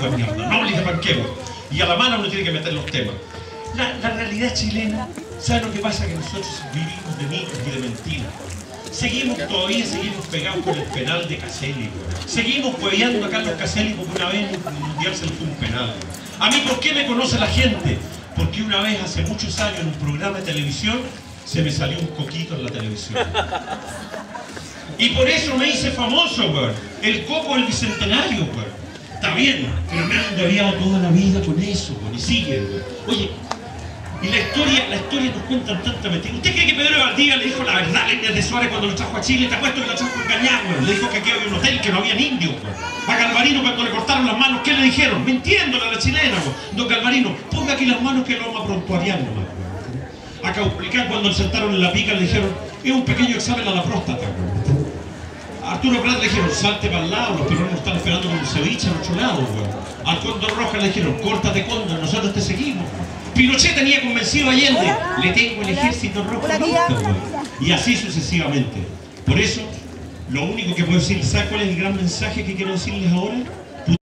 No le dije panqueo. Y a la mala uno tiene que meter los temas. La realidad chilena, ¿sabe lo que pasa? Que nosotros vivimos de mitos y de mentiras. Todavía seguimos pegados con el penal de Caselli. Seguimos hueveando a Carlos Caselli porque una vez en el Mundial se le fue un penal. A mí, ¿por qué me conoce la gente? Porque una vez, hace muchos años, en un programa de televisión, se me salió un coquito en la televisión. Y por eso me hice famoso, weón. El coco del bicentenario, weón. Está bien, pero me han engañado toda la vida con eso, weón. Y sigue, weón. Oye, y la historia nos cuentan tanta mentira. ¿Usted cree que Pedro Valdivia le dijo la verdad a Inés de Suárez cuando lo trajo a Chile? Te apuesto que lo trajo engañado, weón. Le dijo que aquí había un hotel, que no había indios, weón. A Galvarino cuando le cortaron las manos, ¿qué le dijeron? Mintiéndole a la chilena, weón. Don Galvarino, ponga aquí las manos que lo vamos a prontuariar nomás, weón. A Caupolicán cuando le sentaron en la pica le dijeron, es un pequeño examen a la próstata, weón. A Arturo Prat le dijeron, salte para el lado, los peruanos están esperando con un ceviche al otro lado, weón. Al Cóndor Roja le dijeron, córtate Cóndor, nosotros te seguimos. Pinochet tenía convencido a Allende, le tengo el ejército rojo listo, weón. Y así sucesivamente. Por eso, lo único que puedo decir, ¿sabes cuál es el gran mensaje que quiero decirles ahora?